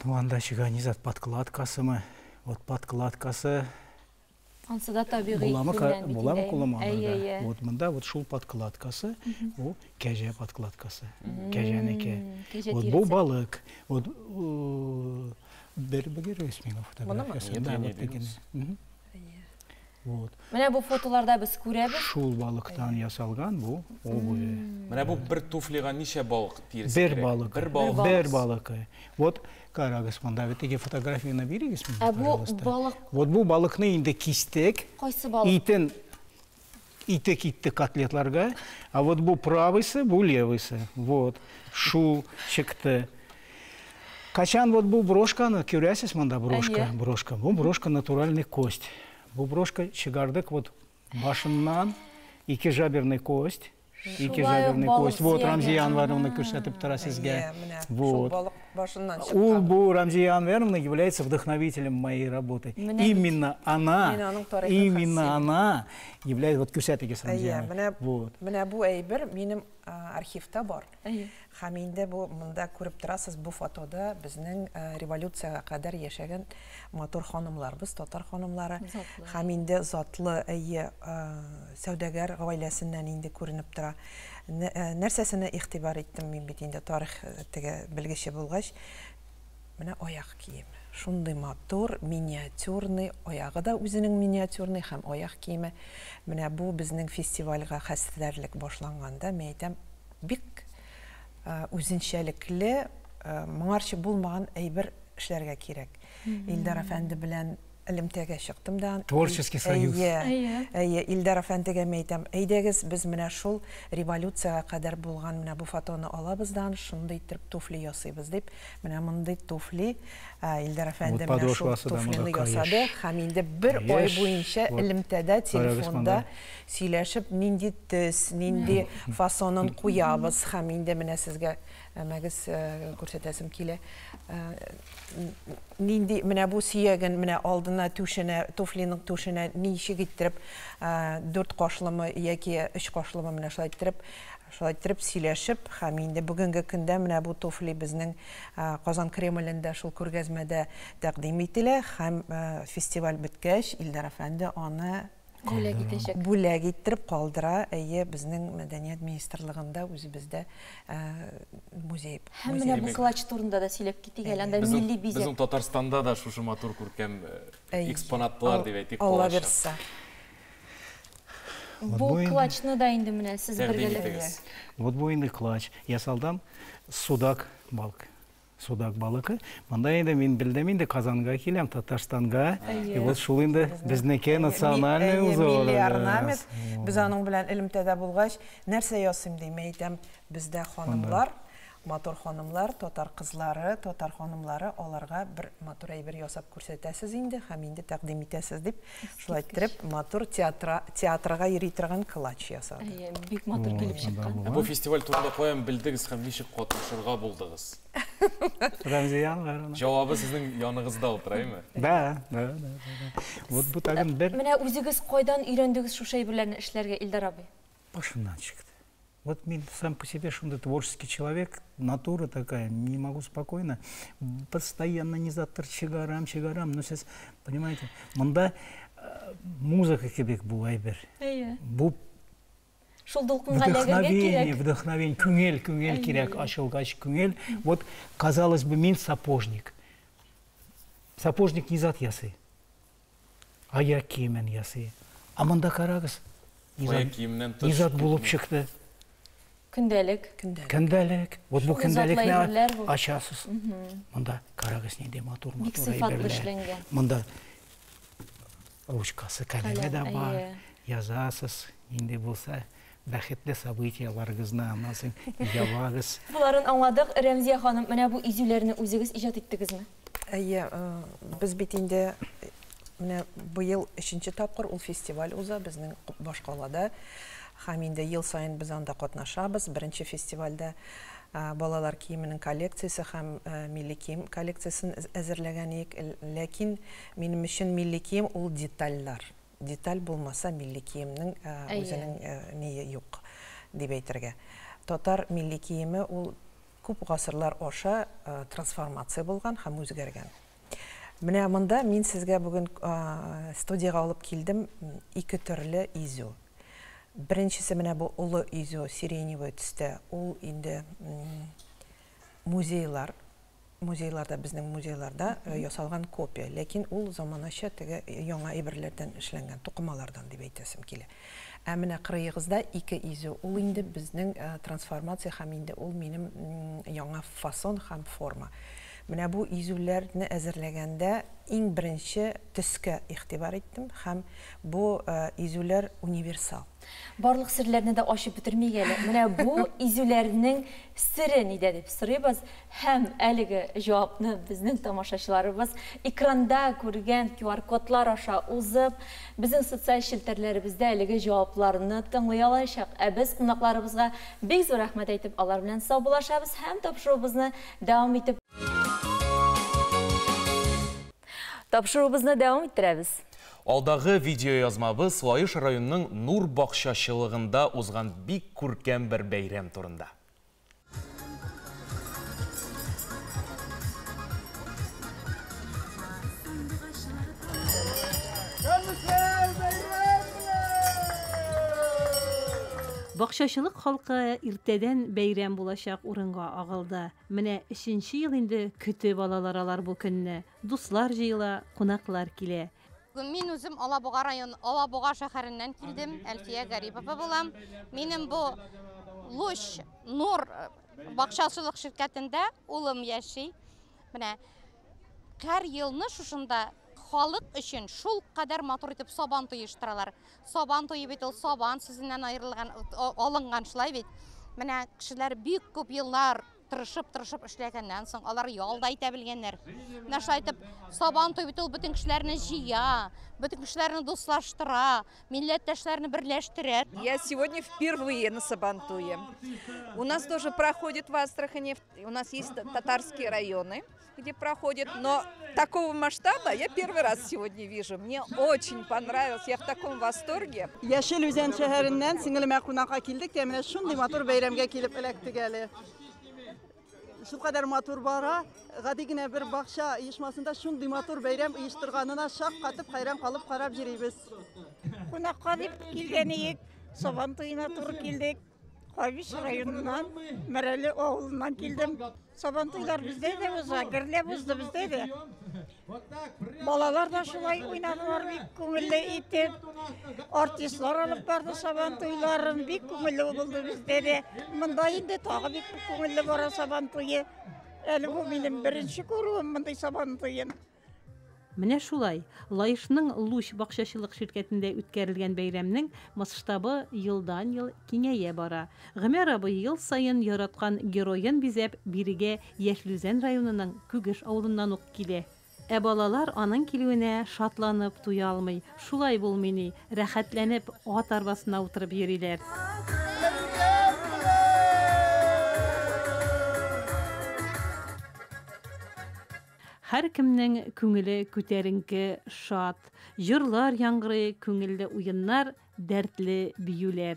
Ну, анда чыганизат подкладкасымы, вот подкладкасы Ансыда табигый буламы кулланмаларда. Вот монда вот шул подкладкасы, бу кәҗә подкладкасы. Кәҗәнеке. Вот бу балык. Вот бер бигерәс миңа фотографиясы. Вот. Менә бу фотоларда без күрәбез. Шул балыктан ясалган бу обувь. Менә бу бер туфлига ничә балык тиресе кирәк? Бер балык. Вот карагыз, монда теге фотографияны бирегез миңа, пожалуйста. Балык. Вот бу балыкны инде кистек. Кайсы балык? Ите китте котлетларга, а вот бу правыйсы, бу левыйсы. Вот. Шу чыкты. Качан вот бу брошканы күрәсез монда брошка. Бу брошка натуральный кость. Бу брошка чыгардык вот башыннан Ике жаберный кость. Ике жаберный кость. Вот Рамзия Анваровна күрсәтеп тора сезгә. Вот. Ул бу Рамзия Анваровна является вдохновителем моей работы. Именно она является вот күрсәтегез Рамзия. Менә бу әйбер минем архивта бар. Һәм инде бу монда күреп торасыз, бу фотода безнең революцияга кадәр яшәгән матур ханымларыбыз, татар ханымлары. Һәм инде затлы сәүдәгәр гаиләсеннән инде күренеп тора. Нәрсәсенә игътибар иттем мин бит инде тарих теге белгече булгач, менә аяк киеме. Шундый матур, миниатюрный, аягы да үзенең миниатюрный һәм аяк киеме. Менә бу безнең фестивальгә хәстәрлек башланганда, мен әйтәм, бик үзенчәлекле, моңарчы булмаган әйбер эшләргә кирәк. Илдар әфәнде белән элемтәгә чыктым да. Творческий союз. Илдар әфәндегә әйтәм, әйдәгез без менә шул революцияга кадәр булган менә бу фотоны алабыздан, шундый итеп туфли ясыйбыз дип, менә мондый туфли Илдар әфәнде менә шул туфлины ясады. Һәм инде бер ай буенча элемтәдә, телефонда сөйләшеп, нинди төс, нинди фасонын куябыз, һәм инде менә сезгә мәгез күрсәтәсем килә. Нинди менә бу сөягән менә алдына түшенә, туфлиның түшенә ничек иттереп 4 кашлымы яки 3 кашлымы менә шулай иттереп сөйләшеп, һәм инде бүгенге көндә менә бу туфли безнең Казан Кремлендә шул күргәзмәдә тәкъдим ителә, һәм фестиваль беткәч Илдар әфәнде аны бүләк иттереп калдыра, безнең мәдәният министрлыгында үзебездә музей. Һәм менә бу клач турында да сөйләп китик әле, анда милли бизәк. Безнең Татарстанда да шушы матур күркәм экспонатлар дип әйтик. Алла берсе. Бу клачны да инде менә сез бергәләп. Вот бу инде клач. Ясалдан судак балык. Судак балыгы. Монда инде мин белдем инде Казанга киләм, Татарстанга. И вот шул инде безнеке национальный узор. Милли орнамент. Без аның белән элемтәдә булгач, нәрсә ясыйм дим әйтәм, бездә ханымлар, матур ханымлар, татар кызлары, татар ханымлары, аларга бер матур әйбер ясап күрсәтәсез инде, һәм инде тәкъдим итәсез дип, шулай итеп матур театрга йөри торган клач ясады. Бик матур килеп чыккан. Бу фестиваль турында каян белдегез һәм ничек катнашырга булдыгыз? Рамзия Анваровна. Җавабы сезнең яныгызда утыраймы? Да. Вот бу тагын бер. Менә үзегез кайдан өйрәндегез шушы әйберләрне эшләргә, Илдар абый? Башымнан чыкты. Вот мин сам по себе шундый творческий человек, натура такая, не могу спокойно, постоянно не завтра чигарам, но сейчас, понимаете, монда музыка кебек бу әйбер. Бу вдохновение, күңел кирәк, ачылгач күңел. Вот, казалось бы, мин сапожник. Сапожник низат ясый. Аяк киемен ясый. А монда карагыз, низат булып чыкты. Көндәлек. Вот бу көндәлекне ачасыз. Монда карагыз нинди матур әйберләр. Монда ручкасы, каләме дә бар. Язасыз, нинди булса, бәхетле событияларыгызны аннан ябагыз. Буларын аңладык. Рәмзия ханым, менә бу изүләрне үзегез иҗат иттегезме? Без бит инде менә бу ел 3нче тапкыр ул фестиваль уза безнең Башкалада. Һәм инде ел сайын без анда катнашабыз. Беренче фестивальдә балалар киеменең коллекциясе һәм милли кием коллекциясын әзерләгән идек. Ләкин минем өчен милли кием ул детальлар. Деталь булмаса милли киемнең үзенең ние юк дип әйтергә. Татар милли киеме ул күп гасырлар аша трансформация булган һәм үзгәргән. Менә монда мин сезгә бүген студияга алып килдем 2 төрле изү. Беренчесе менә бу улы изү сиреневый төстә. Ул инде музейларда, безнең музейларда ясалган копия, ләкин ул заманача теге яңа әйберләрдән эшләнгән, тукымалардан дип әйтәсем килә. Ә менә кырыегызда 2 изү. Ул инде безнең трансформация һәм инде ул минем яңа фасон һәм форма. Менә бу изүләрне әзерләгәндә иң беренче төскә игътибар иттем һәм бу изүләр универсал. Барлык серләрне дә ачып бетермәгәле. Менә бу изүләрнең сире нидә дип сорыйбыз һәм әлеге җавапны безнең тамашачыларыбыз экранда күргән QR-кодлар аша узып, безнең социаль челтәрләребездә әлеге җавапларны тыңлый алачак. Без кунакларыбызга бик зур рәхмәт әйтеп, алар белән саубулашабыз һәм тапшыруыбызны дәвам итеп иттерәбез. Алдағы видео язмабыз Лайыш районының Нур бақшашылығында узган бик күркәм бір бәйрәм турында. Бақшашылық халқы иртәдән бәйрәм булачак урынга агылды. Менә 3нче ел инде көтеп алалар алар бу көнне. Дуслар җыела, кунаклар килә. Мин үзем Алабуга район, Алабуга шәһәреннән килдем, Әлфия Гарипова булам. Минем бу Луш Нур бакчачылык ширкәтендә улым яши. Менә һәр елны шушында халык өчен шул кадәр матур итеп сабан туештыралар. Сабан туе бит ул сабан сүзеннән аерылган, алынган шулай бит. Менә кешеләр бик күп еллар тырышып эшләгәннән соң алар ялда итә белгәннәр. Менә шулай итеп сабан туе бит ул бөтен кешеләрне җыя, бөтен кешеләрне дуслаштыра, милләттәшләрне берләштерә. Я сегодня впервые на Сабантуе. У нас тоже проходит в Астрахани, у нас есть татарские районы, где проходит, но такого масштаба я первый раз сегодня вижу. Мне очень понравилось, я в таком восторге. Яшел Үзән шәһәреннән сиңелемә кунакка килдек, менә шундый матур бәйрәмгә килеп эләктек әле. Шул кадәр матур бара, гади генә бер бакча оешмасында шундый матур бәйрәм оештырганына шак катып, хайран калып карап йөрибез. Кунакка дип килгән идек, Сабан туена туры килдек. Кайбиш районыннан, Мәрәле авылыннан килдем. Сабан туйлар бездә дә уза, гөрләп узды бездә дә. Балалар да шулай уйнадылар, бик күңелле итеп. Артистлар алып барды Сабан туйларын, бик күңелле булды бездә дә. Монда инде тагы бик күңелле бара Сабан туе. Әле бу минем беренче күрүем мондай Сабан туен. Менә шулай, Лайышның Луш бакчачылык ширкәтендә үткәрелгән бәйрәмнең масштабы елдан-ел киңәя бара. Гомәр абый ел сайын яраткан героен бизәп бирегә Яшьлүзән районының Күгеш авылыннан ук килә. Ә балалар аның килүенә шатланып туя алмый. Шулай булмый ни, рәхәтләнеп ат арбасына утырып йөриләр. Һәр кемнең күңеле күтәренке, шат, җырлар яңгырый, күңелле уеннар, дәртле биюләр.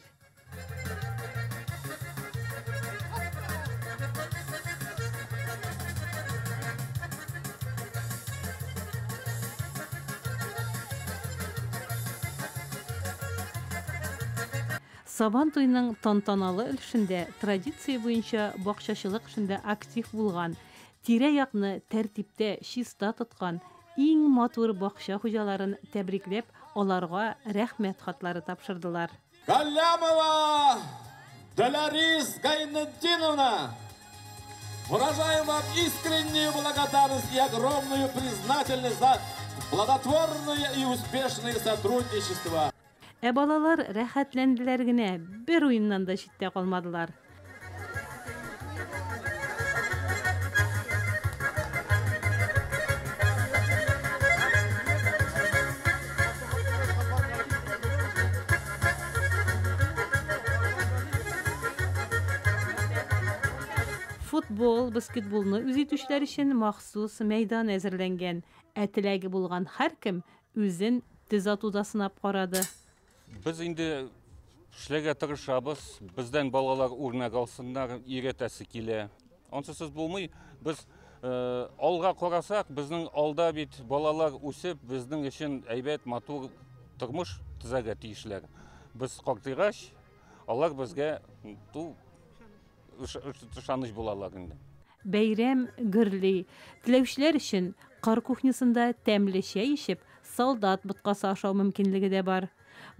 Сабан туйның тантаналы өлешендә традиция буенча бакчачылык эшендә актив булган, тирә-якны тәртиптә чиста тоткан иң матур бакча хуҗаларын тәбрикләп, аларга рәхмәт хатлары тапшырдылар. Галямова Даларис Гайнетдиновна, выражаем вам искреннюю благодарность и огромную признательность за плодотворное и успешное сотрудничество. Ә балалар рәхәтләнделәр генә, бер уеннан да читтә калмадылар. Футбол, баскетболны үз итүчеләр өчен махсус мәйдан әзерләнгән. Ә теләге булган һәркем үзен тез атуда сынап карады. Biz инде эшләргә тырышабыз, бездән балалар үрнәк алсыннар, өйрәтәсе килә. Ансыз булмый, без алга карасак, безнең алда бит балалар үсеп, безнең өчен әйбәт матур тормыш төзәргә тиешләр. Без картыгач, алар безгә ышаныч булалар инде. Бәйрәм гөрли, теләүчеләр өчен қар кухнясында тәмле чәй ішіп, солдат бұтқасы ашау мөмкинлеге дә бар.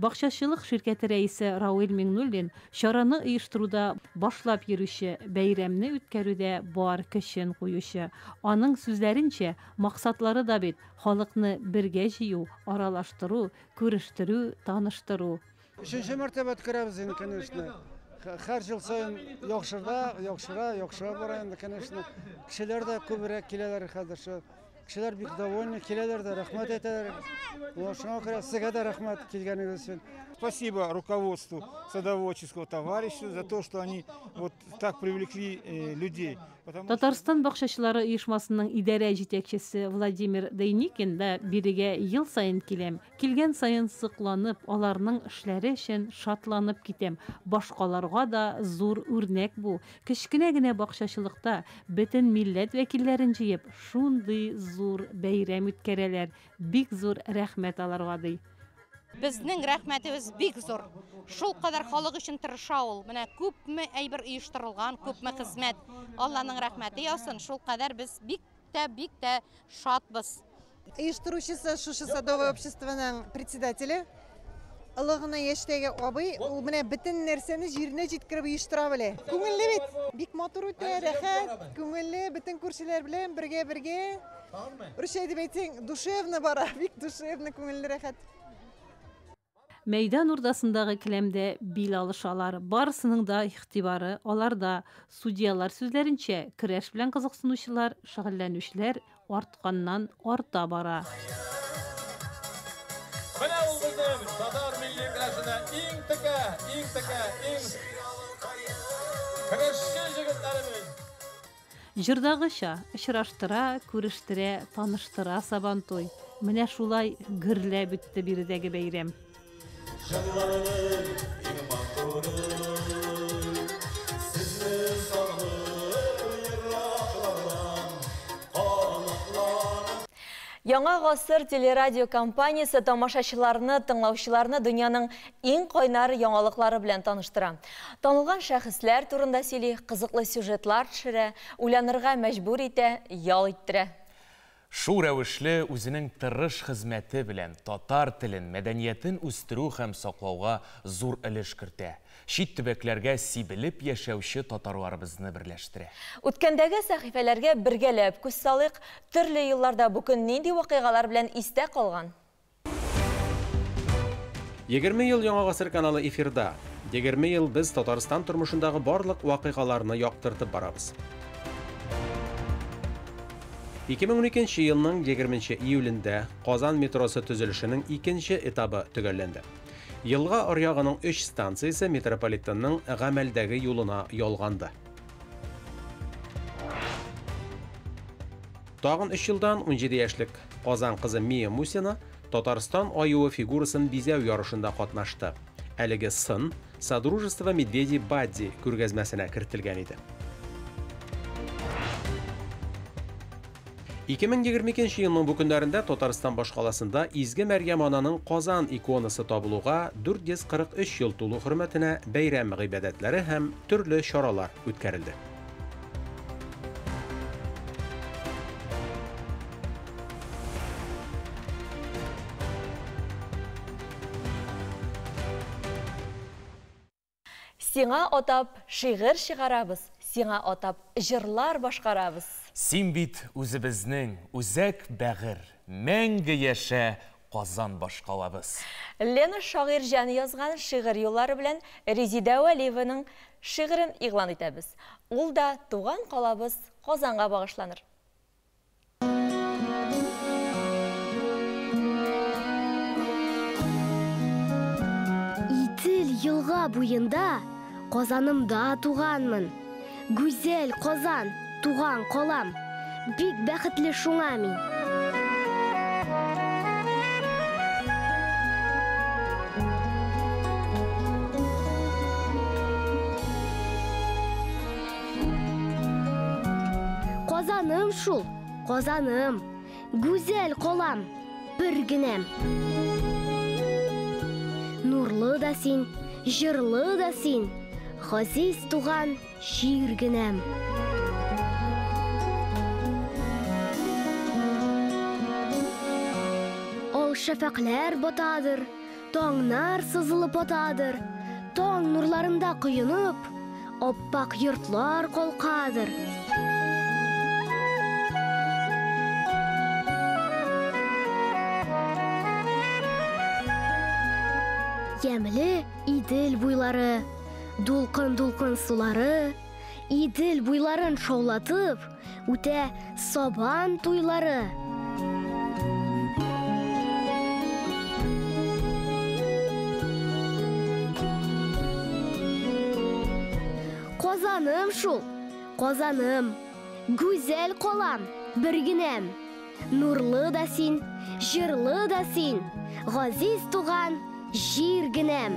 Бақшашылық ширкәте рәисе Рауил Миңнуллин шараны оештыруда башлап йөрүче, бәйрәмне үткәрүдә бар көчен куючы. Аның сүзләренчә, максатлары да бит халыкны бергә җыю, аралаштыру, күрештерү, таныштыру. Üçüncü mərtəbə kirəbiz indi, конечно. Hər yıl sayın yoxşura barayında, конечно. Kişilər də köbürək kilələr xədir. Kişilər bik довольны, kilələr də rəhmət etələr. Şuna görə sizə də rəhmət kilgəniniz üçün. Спасибо руководству садоводческого товарищества за то, что они вот так привлекли людей. Татарстан бакчачылары оешмасының идарә җитәкчесе Владимир Дейникин да бирегә ел сайын киләм. Килгән сайын сыкланып, аларның эшләре өчен шатланып китәм. Башкаларга да зур үрнәк бу. Кечкенә генә бакчачылыкта бөтен милләт вәкилләрен җыеп, шундый зур бәйрәм үткәрәләр. Бик зур рәхмәт аларга ди. Безнең рәхмәтебез бик зур. Шул кадәр халык өчен тырыша ул. Менә күпме әйбер оештырылган, күпме хезмәт. Алланың рәхмәте ясын. Шул кадәр без бик тә шатбыз. Оештыручысы шушы садовое обществоның председателе Ылыгына яшьтәге абый, ул менә бөтен нәрсәне җиренә җиткереп оештыра белә. Күңелле бит. Бик матур үтә, рәхәт, күңелле, бөтен күршеләр белән бергә. Русча дип әйтсәң, душевно бара, бик душевно, күңелле, рәхәт. Мәйдан урдасындагы келәмдә бил алышалар. Барысының да игътибары аларда. Судьялар сүзләренчә, көрәш белән кызыксынучылар, шөгыльләнүчеләр артканнан арта бара. Менә ул безнең Татар милли көрәшенә иң көрәшче җегетләребез. Җырдагыча очраштыра, күрештерә, таныштыра Сабантуй. Менә шулай гөрләп үтте биредәге бәйрәм. Яңа гасыр телерадио компаниясы тамашачыларны, тыңлаучыларны дөньяның иң кайнар яңалыклары белән таныштыра. Танылган шәхесләр турында сөйли, кызыклы сюжетлар төшерә, уйланырга мәҗбүр итә, ял иттерә. Шу рәвешле үзенең тырыш хезмәте белән татар телен, мәдәниятен үстерү һәм саклауга зур өлеш кертә. Чит төбәкләргә сибелеп яшәүче татарларыбызны берләштерә. Үткәндәге сәхифәләргә бергәләп күз салыйк, төрле елларда бу көн нинди вакыйгалар белән истә калган? 20 ел Яңа гасыр каналы эфирда. 20 ел без Татарстан тормышындагы барлык вакыйгаларны яктыртып барабыз. 2012 елның 20 июлендә Казан метросы төзелешенең 2нче этабы төгәлләнде. Елга аръягының 3 станциясе метрополитенның гамәлдәге юлына ялганды. Тагын 3 елдан 17 яшьлек Казан кызы Мия Мусина Татарстан аюы фигурасын бизәү ярышында катнашты. Әлеге сын Содружество Медведей Бадди күргәзмәсенә кертелгән иде. 2022 елның бу көннәрендә Татарстан башкаласында Изге Мәрьям ананың Казан иконасы табылуга 443 ел тулу хөрмәтенә бәйрәм гыйбадәтләре һәм төрле чаралар үткәрелде. Сиңа атап шигырь чыгарабыз, сиңа атап җырлар башкарабыз. Син бит үзебезнең үзәк бәгыр, мәңге яшә Казан башкалабыз. Лена шагыйрь җаны язган шигырь юллары белән Резидә Вәлиеваның шигырен игълан итәбез. Ул да туган калабыз Казанга багышланыр. Идел елга буенда Казанымда туганмын. Гүзәл Казан, туган калам. Бик бәхетле шуңа мин. Казаным шул, Казаным. Гүзәл калам, бер генәм. Нурлы да син, җырлы да син. Газиз туган шир генәм. şefekler botadır, toңнар sızılıp otadır, toң nurlarında kuyunup, oppak yurtlar kolkadır. Yemli idil buylары, dulkın suları, idil buyların şovlatıp, üte soban tuyları. Kozanım şul, kozanım, güzel kolam, birginem. Nurlu da sin, jırlı da sin, gaziz tuğan, jirginem.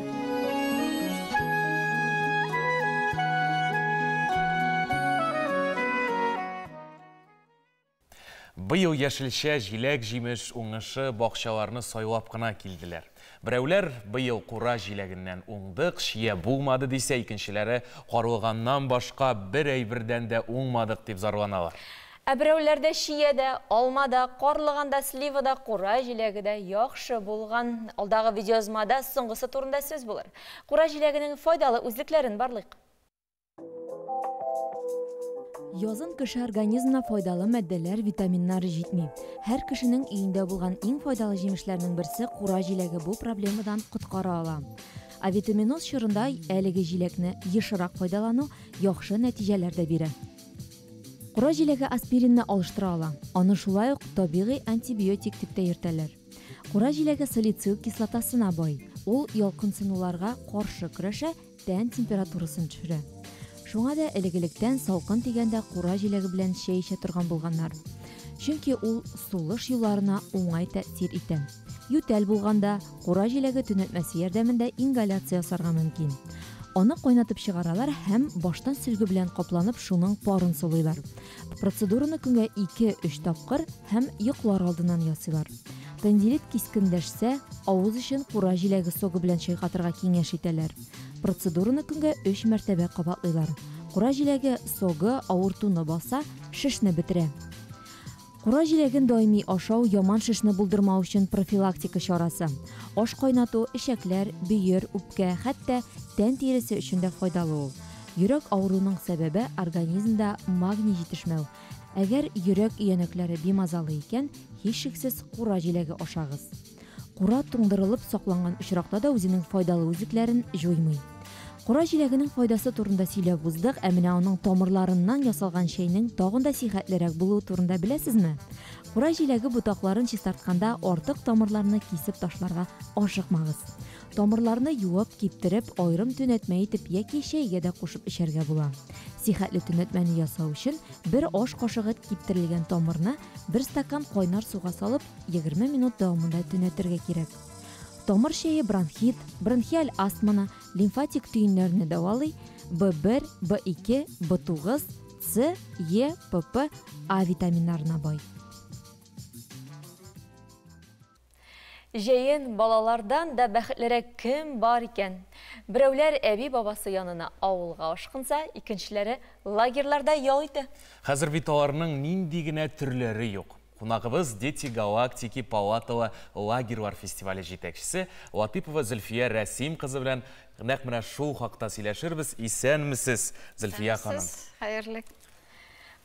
Быйыл яшелчә, җиләк, җимеш, уңышы бакчаларны сайлап кына килделәр. Берәүләр быйыл кура җиләгеннән уңдык, шия булмады дисә, икенчеләре карылганнан башка бер әйбердән дә уңмадык дип зарланалар. Берәүләрдә шиядә, алмада, карлыганда, сливада, кура җиләгедә яхшы булган. Алдагы видеозмада соңгысы турында сүз булыр. Кура җиләгенең файдалы үзлекләрен барлыйк. Язын кеше организмына файдалы мәддәләр, витаминнар җитми. Һәр кешенең өендә булган иң файдалы җимешләрнең берсе кура җиләге бу проблемадан коткара ала. Авитаминоз чорында әлеге җиләкне ешрак файдалану яхшы нәтиҗәләр дә бирә. Кура җиләге аспиринны алыштыра ала. Аны шулай ук табигый антибиотик дип тә йөртәләр. Кура җиләге салицил кислотасына бай. Ул ялкынсынуларга каршы көрәшә, тән температурасын төшерә. Шуңа да элегелектән салкын тигәндә кура җиләге белән чәй эчә торган булганнар. Чөнки ул сулыш юлларына уңай тәэсир итә. Ютәл булганда кура җиләге төнәтмәсе ярдәмендә ингаляция ясарга мөмкин. Аны кайнатып чыгаралар һәм баштан сөлге белән капланып шуның парын сулыйлар. Процедураны көнгә 2-3 тапкыр һәм йоклар алдыннан ясыйлар. Тендилит кискенләшсә, авыз өчен кура җиләге согы белән чайкатырга киңәш итәләр. Процедураны көнгә 3 мәртәбә кабатлыйлар. Кура җиләге согы авыртуны баса, шишне бетерә. Кура җиләген даими ашау яман шишне булдырмау өчен профилактика чарасы. Аш кайнату, эчәкләр, бөер, үпкә, хәтта тән тиресе өчен дә файдалы ул. Йөрәк авыруының сәбәбе организмда магний җитешмәү. Әгәр йөрәк өянәкләре бимазалы икән, һичшиксез кура җиләге ашагыз. Кура туңдырылып сакланган очракта да үзенең файдалы үзекләрен җуймый. Кура җиләгенең файдасы турында сөйләп уздык, ә менә аның тамырларыннан ясалган чәйнең тагын да сихәтлерәк булуы турында беләсезме? Кура җиләге ботакларын чистартканда артык тамырларны кисеп ташларга ашыкмагыз. Тамырларны юып, киптереп, аерым төнәтмә итеп яки чәйгә дә кушып эчәргә була. Сихәтле төнәтмәне ясау өчен бер аш кашыгы киптерелгән тамырны 1 стакан кайнар суга салып 20 минут дәвамында төнәтергә кирәк. Тамыр чәе бронхит, бронхиаль астманы, лимфатик төеннәрне дәвалый, B1, B2, B9, C, E, PP, A витаминнарына бай. Җәен балалардан да бәхетлерәк кем бар икән? Берәүләр әби бабасы янына авылга ашкынса, икенчеләре лагерьларда ял итә. Хәзер бит аларның нинди генә төрләре юк. Кунагыбыз Дети Галактики Палаталы лагерьлар фестивале җитәкчесе Латипова Зөлфия Рәсим кызы белән нәкъ менә шул хакта сөйләшербез. Исәнмесез, Зөлфия ханым? Хәерлек.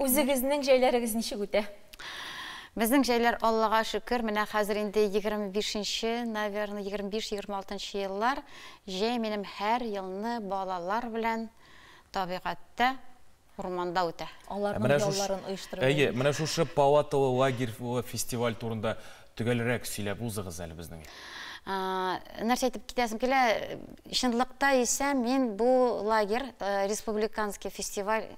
Үзегезнең җәйләрегез ничек үтә? Безнең җәйләр Аллага шөкер, менә хәзер инде 25-нче, наверное, 25-26 еллар җәй минем һәр елны балалар белән табигатьтә урманда үтә. Аларның ялларын оештырып. Әйе, менә шушы Палаталы лагерь фестиваль турында төгәлрәк сөйләп узыгыз әле безнең. Нәрсә әйтеп китәсем килә, чынлыкта исә мин бу лагерь республиканский фестиваль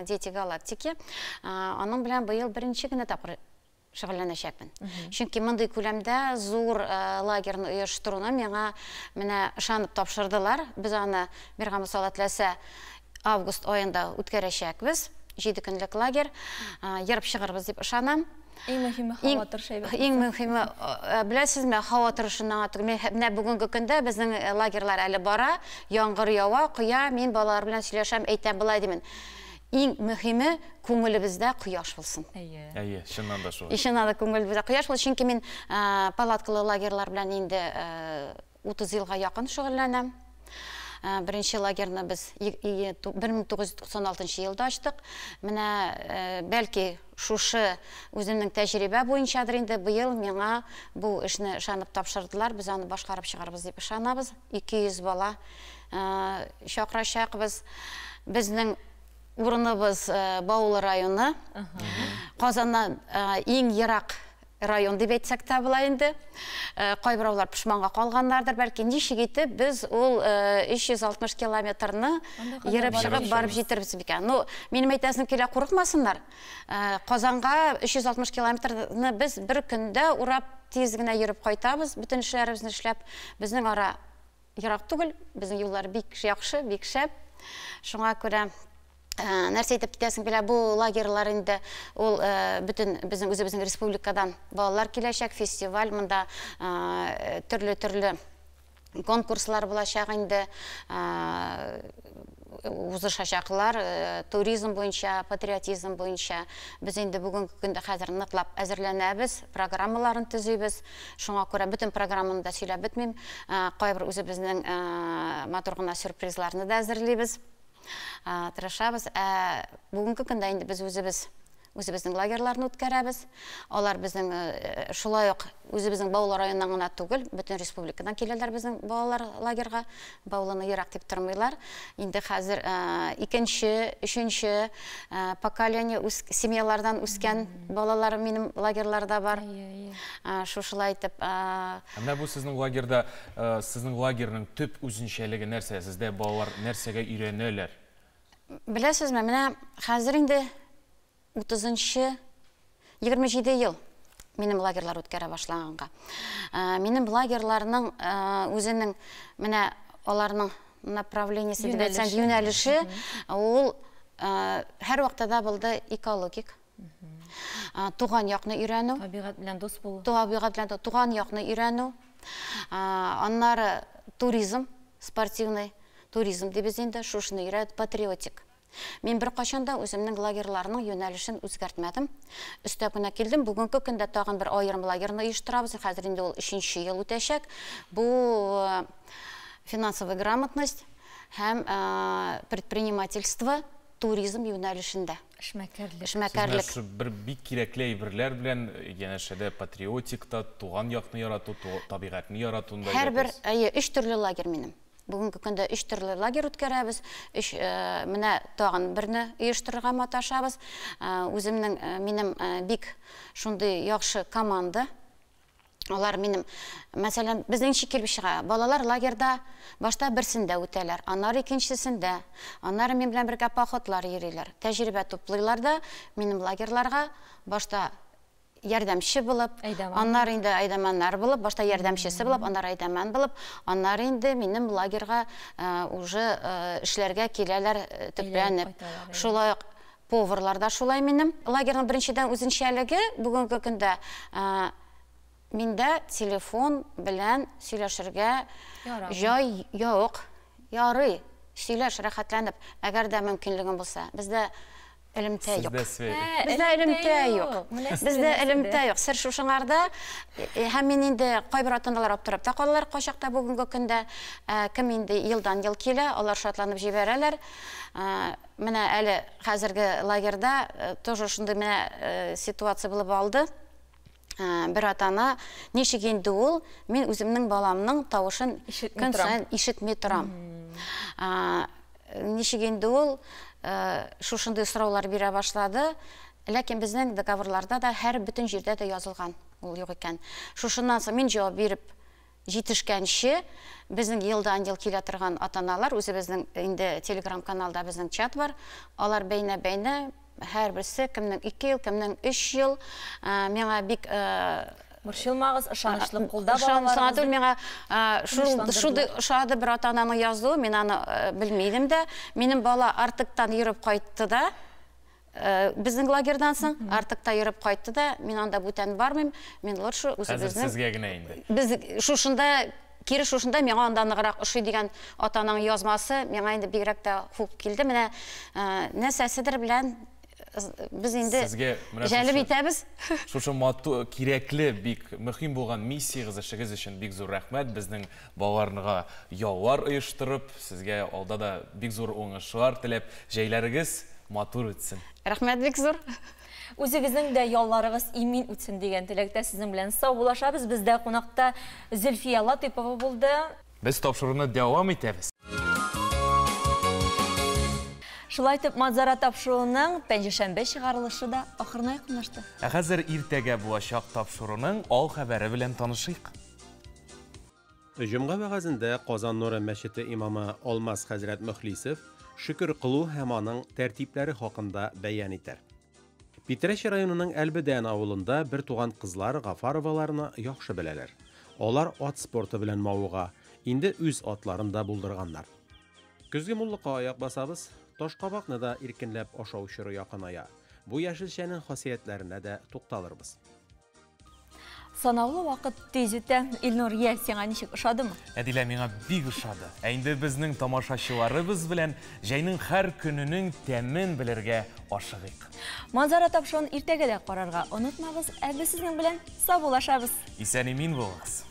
Дети Галактики, аның белән быел беренче генә тапкыр шөгыльләнәчәкмен. Чөнки мондый күләмдә зур лагерьны оештыруны миңа менә ышанып тапшырдылар. Без аны бергә мисалатласа август аенда үткәрәчәкбез. 7 көнлек лагерь. Ярып чыгарбыз дип ышанам. Иң мөһиме һава торышы. Иң мөһиме, беләсезме, һава торышына менә бүгенге көндә безнең лагерьлар әле бара, яңгыр ява, кыя, мин балалар белән сөйләшәм, әйтәм, булай димен. иң мөһиме күңелебездә кояш булсын. Әйе, чыннан да шулай. Ишенә дә күңелебездә кояш булсын, чөнки мин палаткалы лагерьлар белән инде 30 елга якын шөгыльләнәм. Беренче лагерьны без 1996 елда ачтык. Менә бәлки шушы үземнең тәҗрибә буенчадыр инде быел миңа бу эшне ышанып тапшырдылар. Без аны башкарып чыгарбыз дип ышанабыз. 200 бала чакырачакбыз. Безнең урыныбыз Баулы районы. Казаннан иң ерак район дип әйтсәк тә була инде. Кайбыраулар пишманга калганнардыр, бәлки ничек итеп без ул 360 километрны йөреп чыгып барып җитербез икән. Ну, минем әйтәсем килә, курыкмасыннар. Казанга 360 километрны без бер көндә урап тиз генә йөреп кайтабыз. Бүтән эшләребезне эшләп, безнең ара ерак түгел, безнең юллар бик яхшы, бик шәп. Шуңа күрә нәрсә әйтеп китәсең килә, бу лагерьлар инде ул бүтән безнең үзебезнең республикадан балалар киләчәк, фестиваль, монда төрле конкурслар булачак инде, узышачаклар, туризм буенча, патриотизм буенча. Без инде бүгенге көндә хәзер ныклап әзерләнәбез, программаларын төзибез. Шуңа күрә бүтән программаны да сөйләп бетмим. Кайбер үзебезнең матур гына сюрпризларны да әзерлибез. Тырышабыз. Бүгенге көндә инде без үзебезнең лагерьларны үткәрәбез. Алар безнең шулай ук үзебезнең Баулы районыннан гына түгел, бүтән республикадан киләләр безнең балалар лагерьга. Баулыны ерак дип тормыйлар. Инде хәзер икенче, өченче поколение семьялардан үскән балалар минем лагерьларда бар. Шушылай итеп. Менә бу сезнең лагерьда, сезнең лагерьнең төп үзенчәлеге нәрсә? Сездә балалар нәрсәгә өйрәнәләр? Беләсезме, менә хәзер инде 27 ел минем лагерьлар үткәрә башлаганга. Минем лагерьларның үзенең менә аларның направлениесе дип әйтсәм, юнәлеше, ул һәр вакытта булды экологик. Туган якны өйрәнү, табигать белән дус булу. Табигать белән туган якны өйрәнү. Аннары туризм, спортивный туризм дип без инде шушыны өйрәт, патриотик. Мин бер качанда үземнең лагерьларның юнәлешен үзгәртмәдем. Өстәп кенә килдем. Бүгенге көндә тагын бер аерым лагерьны оештырабыз. Хәзер инде ул 3нче ел үтәчәк. Бу финансовая грамотность һәм предпринимательство, туризм юнәлешендә. Эшмәкәрлек. Бер бик кирәкле әйберләр белән янәшәдә патриотикта, туган якны ярату, табигатьне яратуында. Һәрбер 3 төрле лагерь минем. Бүгенге көндә 3 төрле лагерь үткәрәбез. Менә тагын берне оештырырга маташабыз. Үземнең минем бик шундый яхшы команда. Алар минем, мәсәлән, безнеңчә килеп чыга. Балалар лагерьда башта берсендә үтәләр, аннары икенчесендә, аннары мен белән бергә походлар йөриләр. Тәҗрибә туплыйлар да минем лагерьларга башта ярдәмче булып, аннары инде айдаманнар булып, башта ярдәмчесе булып, аннары айдаман булып, аннары инде минем лагерьга уже эшләргә киләләр төпләнеп. Шулай поварлар да шулай минем. Лагерьнең беренчедән үзенчәлеге бүгенге көндә миндә телефон белән сөйләшергә җай юк. Ярый, сөйләш рәхәтләнеп, әгәр дә мөмкинлеген булса. Бездә элемтә юк. Бездә элемтә юк. Бездә элемтә юк. Сер шушыңарда һәм мин инде кайбер атаналар аптырап та калалар качакта бүгенге көндә кем инде елдан ел килә, алар шатланып җибәрәләр. Менә әле хәзерге лагерьда тоже шундый менә ситуация булып алды. Бер атана ничек инде ул, мин үземнең баламның тавышын көн саен ишетми торам. Ничек инде ул шушындай сораулар бирә башлады, ләкин безнең договорларда да һәр бүтән җирдә дә язылган ул юк икән. Шушыннан соң мин җавап биреп җитешкәнче безнең елдан ел килә торган атаналар, үзебезнең инде телеграм каналда безнең чат бар, алар бәйнә-бәйнә һәр берсе кемнең 2 ел, кемнең 3 ел, миңа бик Борчылмагыз, ышанычлы кулда балаларыбыз. Миңа шушы бер атананың язуы, мин аны белмидем дә. Минем бала артыктан йөреп кайтты да, безнең лагерьдан соң артыкта йөреп кайтты да, мин анда бүтән бармыйм. Мин лучше үзебезнең. Сезгә генә инде. Без шушында Кире шушында миңа анда ныгырак ошый дигән атаның язмасы миңа инде бигрәк тә хуп килде. Менә нәрсәседер белән без инде җәлеп итәбез. Шушы матур кирәкле бик мөһим булган миссиягыз эшегез өчен бик зур рәхмәт. Безнең балаларга яллар оештырып, сезгә алда да бик зур уңышлар теләп, җәйләрегез матур үтсен. Рәхмәт бик зур. Үзегезнең дә ялларыгыз имин үтсен дигән теләктә сезнең белән сау булашабыз. Бездә кунакта Зөлфия Латыйпова булды. Без тапшыруны дәвам итәбез. Шулай итеп, Манзара тапшыруның пәнҗешәмбе чыгарылышы да ахырына якынлашты. Хәзер иртәгә булачак тапшыруның ал хәбәре белән танышыйк. Җомга вәгазендә Казан Нуры мәчете имамы Алмаз хәзрәт Мөхлисов шөкер кылу һәм аның тәртипләре хакында бәян итәр. Питрәч районының Әлбедән авылында бер туган кызлар Гафароваларны яхшы беләләр. Алар ат спорты белән мавыга, инде үз атларын да булдырганнар. Көзге муллыкка аяк басабыз, ташкабакны да иркенләп ашау чоры якыная. Бу яшелчәнең хасиятләренә дә тукталырбыз. Санаулы вакыт тиз үтә. Илнур, сиңа ничек ошадымы? Әдилә, миңа бик ошады. Инде безнең тамашачыларыбыз белән җәйнең һәр көненең тәмен белергә ашыгыйк. Манзара тапшыруын иртәгә дә карарга онытмагыз. Без сезнең белән сау булашабыз. Исән-имин булыгыз.